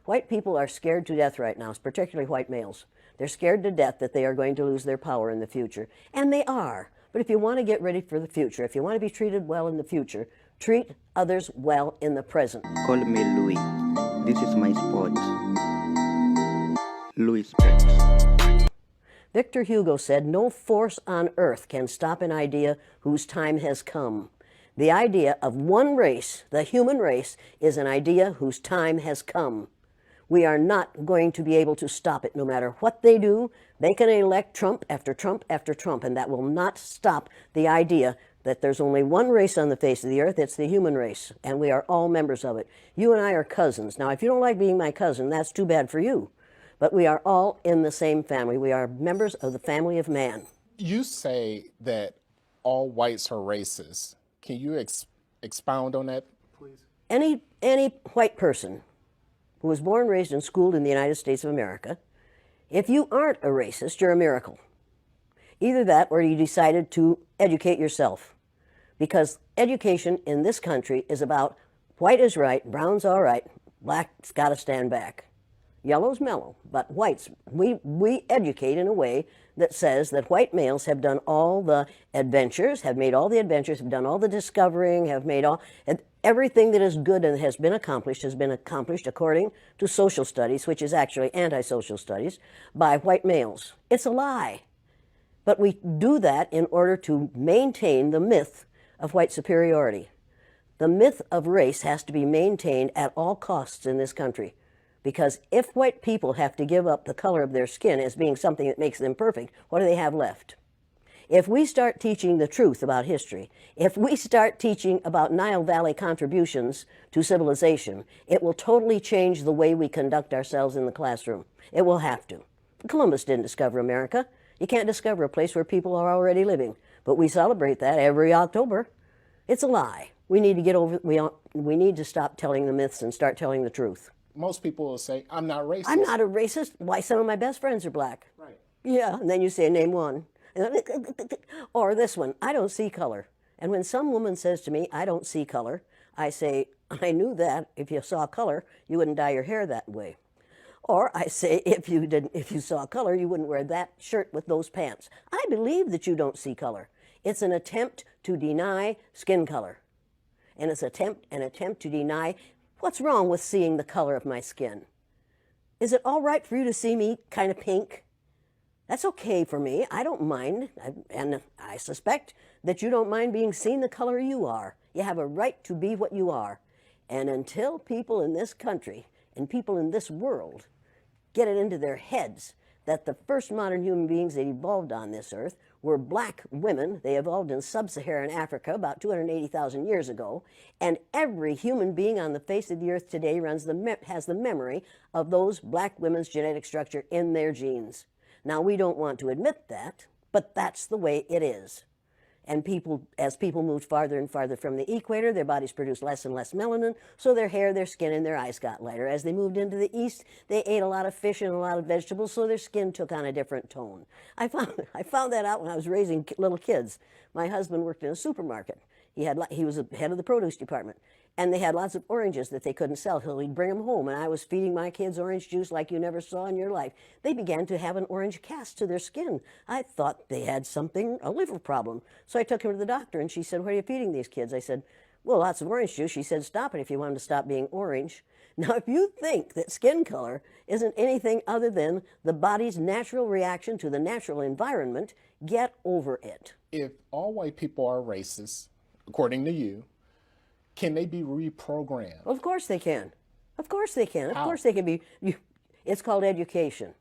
White people are scared to death right now, particularly white males. They're scared to death that they are going to lose their power in the future. And they are. But if you want to get ready for the future, if you want to be treated well in the future, treat others well in the present. Call me Louis. This is my spot. Louis Specs. Victor Hugo said, "No force on earth can stop an idea whose time has come." The idea of one race, the human race, is an idea whose time has come. We are not going to be able to stop it no matter what they do. They can elect Trump after Trump after Trump, and that will not stop the idea that there's only one race on the face of the earth. It's the human race, and we are all members of it. You and I are cousins. Now, if you don't like being my cousin, that's too bad for you. But we are all in the same family. We are members of the family of man. You say that all whites are racist. Can you expound on that, please? Any white person who was born, raised, and schooled in the United States of America, if you aren't a racist, you're a miracle. Either that or you decided to educate yourself. Because education in this country is about white is right, brown's all right, black's got to stand back. Yellow's mellow, but whites, we educate in a way that says that white males have done all the adventures, have made all the adventures, have done all the discovering, have made all, everything that is good and has been accomplished according to social studies, which is actually anti-social studies, by white males. It's a lie. But we do that in order to maintain the myth of white superiority. The myth of race has to be maintained at all costs in this country. Because if white people have to give up the color of their skin as being something that makes them perfect, what do they have left? If we start teaching the truth about history, if we start teaching about Nile Valley contributions to civilization, it will totally change the way we conduct ourselves in the classroom. It will have to. Columbus didn't discover America. You can't discover a place where people are already living. But we celebrate that every October. It's a lie. We need to get over, we need to stop telling the myths and start telling the truth. Most people will say, I'm not racist. I'm not a racist. Why, some of my best friends are black. Right. Yeah, and then you say, name one. Or this one, I don't see color. And when some woman says to me, I don't see color, I say, I knew that if you saw color, you wouldn't dye your hair that way. Or I say, if you saw color, you wouldn't wear that shirt with those pants. I believe that you don't see color. It's an attempt to deny skin color. And it's an attempt to deny what's wrong with seeing the color of my skin. Is it all right for you to see me kind of pink? That's okay for me. I don't mind. And I suspect that you don't mind being seen the color you are. You have a right to be what you are. And until people in this country and people in this world get it into their heads that the first modern human beings that evolved on this earth were black women. They evolved in sub-Saharan Africa about 280,000 years ago, and every human being on the face of the earth today has the memory of those black women's genetic structure in their genes. Now, we don't want to admit that, but that's the way it is. And as people moved farther and farther from the equator, their bodies produced less and less melanin, so their hair, their skin, and their eyes got lighter. As they moved into the east, they ate a lot of fish and a lot of vegetables, so their skin took on a different tone. I found that out when I was raising little kids. My husband worked in a supermarket. He was the head of the produce department, and they had lots of oranges that they couldn't sell, so he'd bring them home, and I was feeding my kids orange juice like you never saw in your life. They began to have an orange cast to their skin. I thought they had a liver problem. So I took him to the doctor, and she said, what are you feeding these kids? I said, well, lots of orange juice. She said, stop it if you want them to stop being orange. Now, if you think that skin color isn't anything other than the body's natural reaction to the natural environment, get over it. If all white people are racist, according to you, can they be reprogrammed? Of course they can. Of course they can. Of How? course they can be. It's called education.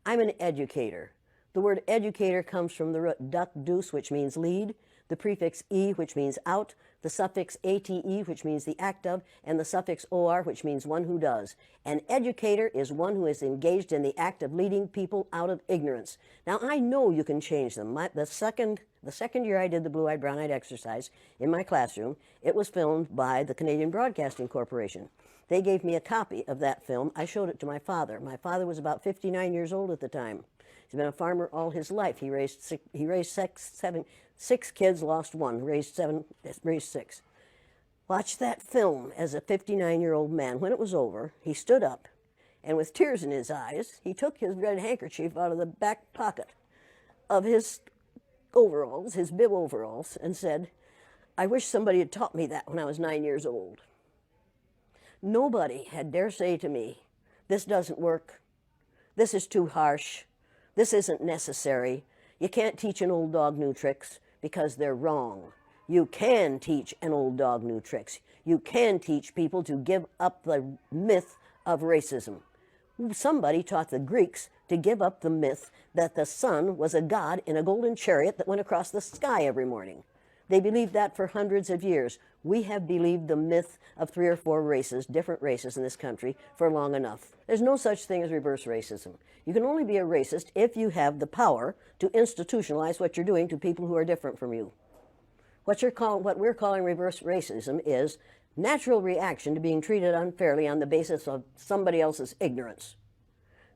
I'm an educator. The word educator comes from the root duc dus, which means lead, the prefix e, which means out, the suffix ate, which means the act of, and the suffix or, which means one who does. An educator is one who is engaged in the act of leading people out of ignorance. Now, I know you can change them. The second year I did the blue-eyed, brown-eyed exercise in my classroom, it was filmed by the Canadian Broadcasting Corporation. They gave me a copy of that film. I showed it to my father. My father was about 59 years old at the time. He's been a farmer all his life. He raised six kids, lost one, raised six. Watch that film as a 59-year-old man. When it was over, he stood up And with tears in his eyes, he took his red handkerchief out of the back pocket of his overalls, his bib overalls, and said, "I wish somebody had taught me that when I was 9 years old." Nobody had dare say to me, "This doesn't work. This is too harsh. This isn't necessary. You can't teach an old dog new tricks," because they're wrong. You can teach an old dog new tricks. You can teach people to give up the myth of racism. Somebody taught the Greeks to give up the myth that the sun was a god in a golden chariot that went across the sky every morning. They believed that for hundreds of years. We have believed the myth of 3 or 4 races, different races in this country, for long enough. There's no such thing as reverse racism. You can only be a racist if you have the power to institutionalize what you're doing to people who are different from you. What we're calling reverse racism is natural reaction to being treated unfairly on the basis of somebody else's ignorance.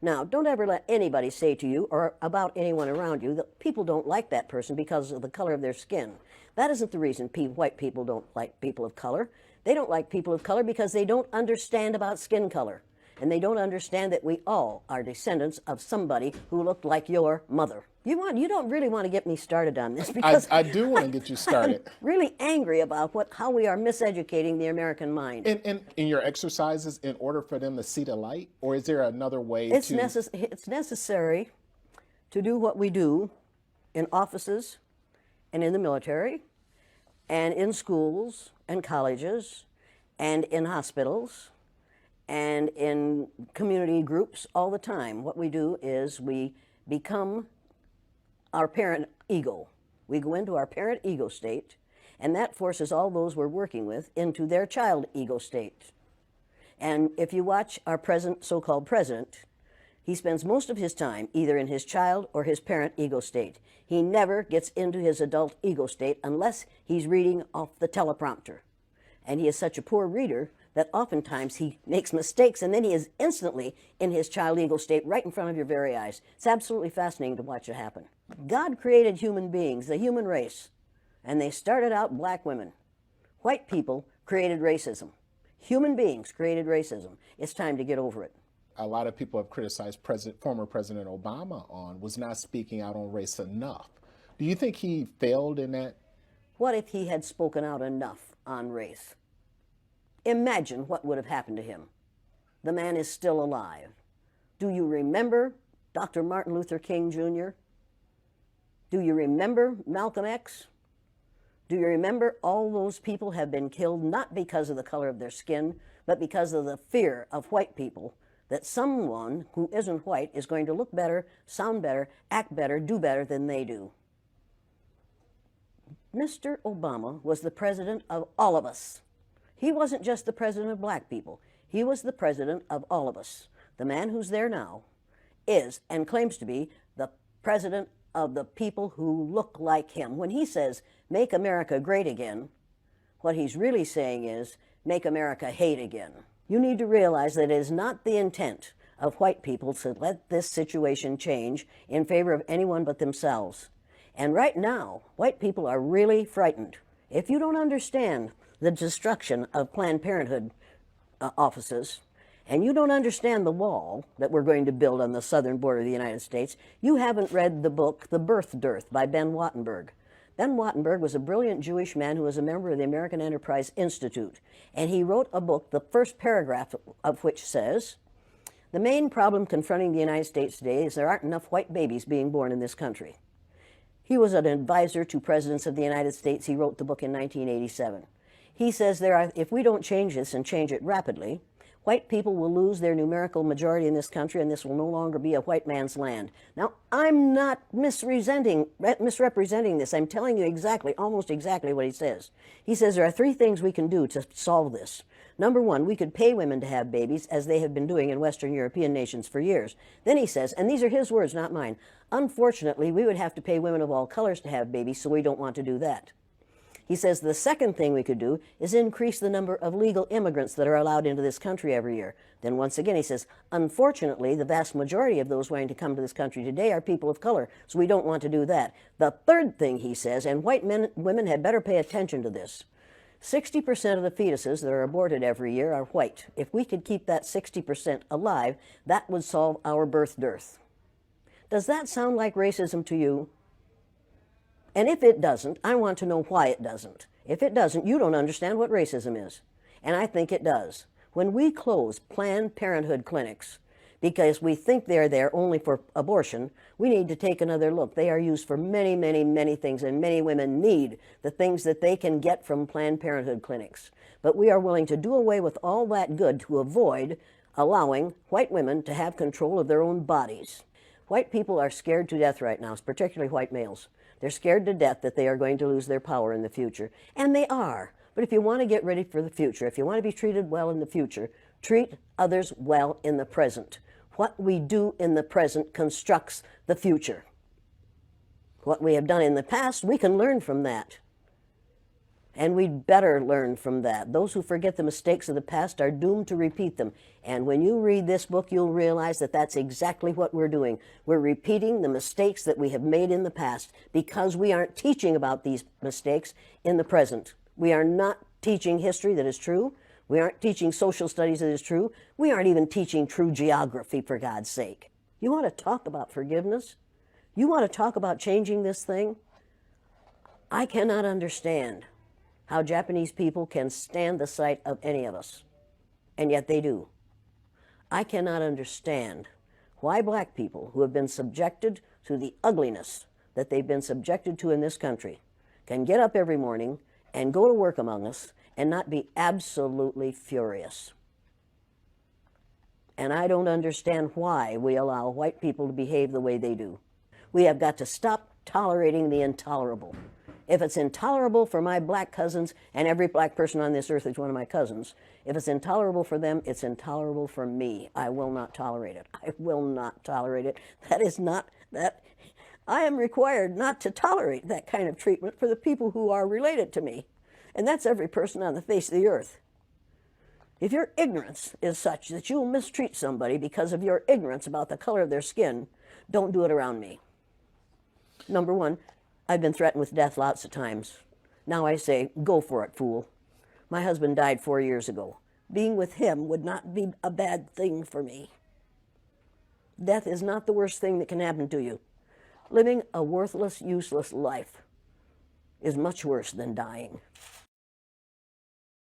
Now, don't ever let anybody say to you or about anyone around you that people don't like that person because of the color of their skin. That isn't the reason white people don't like people of color. They don't like people of color because they don't understand about skin color. And they don't understand that we all are descendants of somebody who looked like your mother. You don't really want to get me started on this because I do want to get you started. I'm really angry about how we are miseducating the American mind. In your exercises, in order for them to see the light, or is there another way It's necessary to do what we do in offices and in the military and in schools and colleges and in hospitals and in community groups all the time. What we do is we become our parent ego. We go into our parent ego state, and that forces all those we're working with into their child ego state. And if you watch our present so-called president, he spends most of his time either in his child or his parent ego state. He never gets into his adult ego state unless he's reading off the teleprompter. And he is such a poor reader that oftentimes he makes mistakes, and then he is instantly in his child ego state right in front of your very eyes. It's absolutely fascinating to watch it happen. God created human beings, the human race, and they started out black women. White people created racism. Human beings created racism. It's time to get over it. A lot of people have criticized former President Obama was not speaking out on race enough. Do you think he failed in that? What if he had spoken out enough on race? Imagine what would have happened to him. The man is still alive. Do you remember Dr. Martin Luther King Jr.? Do you remember Malcolm X? Do you remember all those people have been killed not because of the color of their skin, but because of the fear of white people that someone who isn't white is going to look better, sound better, act better, do better than they do? Mr. Obama was the president of all of us. He wasn't just the president of black people. He was the president of all of us. The man who's there now is and claims to be the president of the people who look like him. When he says, "Make America great again," what he's really saying is, "Make America hate again." You need to realize that it is not the intent of white people to let this situation change in favor of anyone but themselves. And right now, white people are really frightened. If you don't understand the destruction of Planned Parenthood offices, and you don't understand the wall that we're going to build on the southern border of the United States, you haven't read the book, The Birth Dearth by Ben Wattenberg. Ben Wattenberg was a brilliant Jewish man who was a member of the American Enterprise Institute, and he wrote a book, the first paragraph of which says, "The main problem confronting the United States today is there aren't enough white babies being born in this country." He was an advisor to presidents of the United States. He wrote the book in 1987. He says if we don't change this and change it rapidly, white people will lose their numerical majority in this country, and this will no longer be a white man's land. Now, I'm not misrepresenting this. I'm telling you almost exactly what he says. He says there are 3 things we can do to solve this. Number 1, we could pay women to have babies, as they have been doing in Western European nations for years. Then he says, and these are his words, not mine, "Unfortunately, we would have to pay women of all colors to have babies, so we don't want to do that." He says the second thing we could do is increase the number of legal immigrants that are allowed into this country every year. Then once again he says, unfortunately, the vast majority of those wanting to come to this country today are people of color, so we don't want to do that. The third thing he says, and white women had better pay attention to this, 60% of the fetuses that are aborted every year are white. If we could keep that 60% alive, that would solve our birth dearth. Does that sound like racism to you? And if it doesn't, I want to know why it doesn't. If it doesn't, you don't understand what racism is. And I think it does. When we close Planned Parenthood clinics because we think they're there only for abortion, we need to take another look. They are used for many, many, many things, and many women need the things that they can get from Planned Parenthood clinics. But we are willing to do away with all that good to avoid allowing white women to have control of their own bodies. White people are scared to death right now, particularly white males. They're scared to death that they are going to lose their power in the future. And they are. But if you want to get ready for the future, if you want to be treated well in the future, treat others well in the present. What we do in the present constructs the future. What we have done in the past, we can learn from that. And we'd better learn from that. Those who forget the mistakes of the past are doomed to repeat them. And when you read this book, you'll realize that that's exactly what we're doing. We're repeating the mistakes that we have made in the past because we aren't teaching about these mistakes in the present. We are not teaching history that is true. We aren't teaching social studies that is true. We aren't even teaching true geography, for God's sake. You want to talk about forgiveness? You want to talk about changing this thing? I cannot understand how Japanese people can stand the sight of any of us, and yet they do. I cannot understand why black people who have been subjected to the ugliness that they've been subjected to in this country can get up every morning and go to work among us and not be absolutely furious. And I don't understand why we allow white people to behave the way they do. We have got to stop tolerating the intolerable. If it's intolerable for my black cousins, and every black person on this earth is one of my cousins, if it's intolerable for them, it's intolerable for me. I will not tolerate it. I will not tolerate it. That is not that. I am required not to tolerate that kind of treatment for the people who are related to me. And that's every person on the face of the earth. If your ignorance is such that you'll mistreat somebody because of your ignorance about the color of their skin, don't do it around me. Number one, I've been threatened with death lots of times. Now I say, go for it, fool. My husband died 4 years ago. Being with him would not be a bad thing for me. Death is not the worst thing that can happen to you. Living a worthless, useless life is much worse than dying.